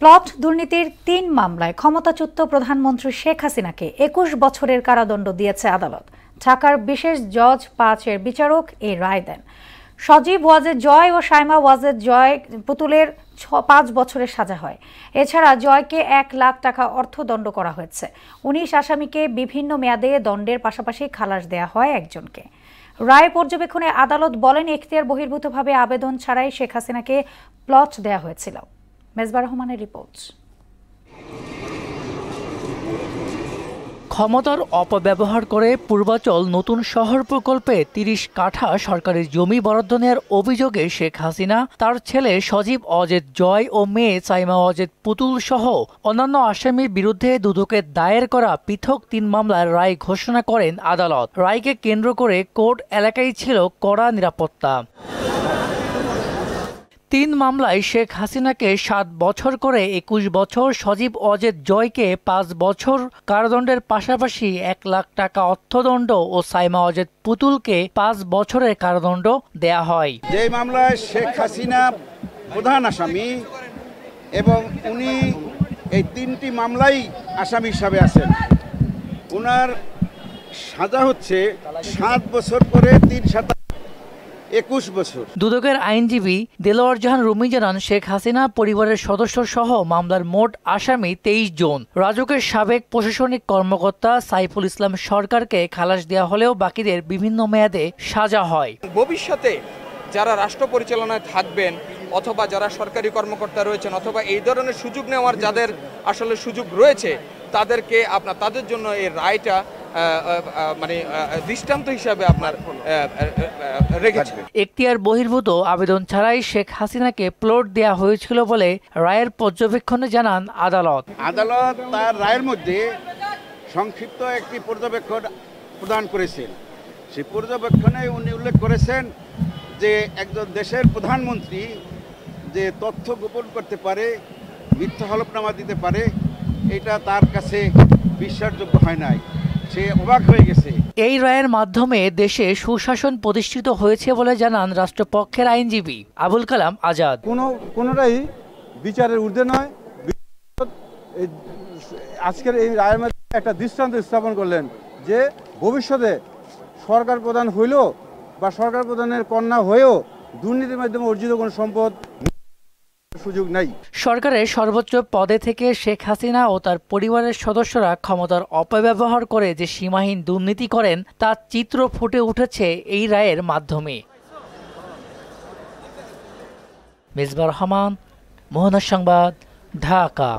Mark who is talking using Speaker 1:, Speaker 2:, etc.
Speaker 1: Plot দুর্নীতির ৩ মামলায় ক্ষমতাচ্যুত প্রধানমন্ত্রী শেখ হাসিনাকে ২১ বছরের কারাদণ্ড দিয়েছে আদালত। ঢাকার বিশেষ জজ ৫-এর বিচারক এই রায় দেন। সজীব ওয়াজেদ জয় ও সাইমা ওয়াজেদ জয় পুতুলের ৫ বছরের সাজা হয়। এছাড়া জয়কে ১ লাখ টাকা অর্থদণ্ড করা হয়েছে। ১৯ আসামিকে বিভিন্ন মেয়াদে দণ্ডের পাশাপাশি খালাস দেয়া হয় একজনকে। রায় পর্যবেক্ষণে আদালত বলেন, এখতিয়ার বহির্ভূতভাবে আবেদন ছাড়াই শেখ হাসিনাকে প্লট দেয়া হয়েছিল। মেজবার রহমানের রিপোর্ট।
Speaker 2: ক্ষমতার অপব্যবহার করে পূর্বাচল নতুন শহর প্রকল্পে ৩০ কাঠা সরকারি জমি বরাদ্দ নেওয়ার অভিযোগে শেখ হাসিনা, তার ছেলে সজীব ওয়াজেদ জয় ও মেয়ে সাইমা ওয়াজেদ পুতুল সহ অন্যান্য আসামির বিরুদ্ধে দুদকের দায়ের করা পৃথক ৩ মামলার রায় ঘোষণা করেন আদালত। রায়কে কেন্দ্র করে কোর্ট এলাকায় ছিল কড়া নিরাপত্তা। ৩ মামলায় শেখ হাসিনাকে ৭ বছর করে ২১ বছর, সজীব ওয়াজেদ জয়কে ৫ বছর কারাদণ্ডের পাশাপাশি ১ লাখ টাকা অর্থদণ্ড ও সাইমা ওয়াজেদ পুতুলকে ৫ বছরের কারাদণ্ড দেয়া হয়।
Speaker 3: যে মামলায় শেখ হাসিনা প্রধান আসামি এবং উনি এই ৩টি মামলাই আসামি হিসাবে আছেন, ওনার সাজা হচ্ছে ৭ বছর করে ৩-৭ ২১ বছর।
Speaker 2: দুদকের আইনজীবী দেলোয়ার জাহান রুমি জানান, শেখ হাসিনা পরিবারের সদস্য সহ মামলার মোট আসামি ২৩ জন। রাজুকের সাবেক প্রশাসনিক কর্মকর্তা সাইফুল ইসলাম সরকারকে খালাস দেওয়া হলেও বাকিদের বিভিন্ন মেয়াদে সাজা হয়।
Speaker 4: ভবিষ্যতে যারা রাষ্ট্র পরিচালনায় থাকবেন অথবা যারা সরকারি কর্মকর্তা রয়েছেন অথবা এই ধরনের সুযোগ নেওয়ার যাদের আসলে সুযোগ রয়েছে তাদেরকে তাদের জন্য এই রায়টা মানে দৃষ্টান্ত হিসাবে আপনার রেখেছে।
Speaker 2: এখতিয়ার বহির্ভূত আবেদন ছাড়াই শেখ হাসিনাকে প্লট দেয়া হয়েছিল বলে রায়ের পর্যবেক্ষণে জানান আদালত।
Speaker 3: আদালত তার রায়ের মধ্যে সংক্ষিপ্ত একটি পর্যবেক্ষণ প্রদান করেছেন। সেই পর্যবেক্ষণে উনি উল্লেখ করেছেন যে একজন দেশের প্রধানমন্ত্রী যে তথ্য গোপন করতে পারে, মিথ্যা হলফনামা দিতে পারে, এটা তার কাছে বিশ্বাসযোগ্য হয় নাই, সে অবাক হয়ে গেছে।
Speaker 2: এই রায়ের মাধ্যমে দেশে সুশাসন প্রতিষ্ঠিত হয়েছে বলে জানান রাষ্ট্রপক্ষের আইনজীবী আবুল কালাম আজাদ।
Speaker 5: কোনোটাই বিচারের ঊর্ধ্বে নয়। আজকের এই রায়ের মধ্যে একটা দৃষ্টান্ত স্থাপন করলেন যে ভবিষ্যতে সরকার প্রধান হইল বা সরকার প্রধানের কন্যা হয়েও দুর্নীতির মাধ্যমে অর্জিত কোনো সম্পদ সুযোগ নাই।
Speaker 2: সরকারের সর্বোচ্চ পদে থেকে শেখ হাসিনা ও তার পরিবারের সদস্যরা ক্ষমতার অপব্যবহার করে যে সীমাহীন দুর্নীতি করেন তার চিত্র ফুটে উঠেছে এই রায়ের মাধ্যমে। মেজবার রহমান, মোহনা সংবাদ, ঢাকা।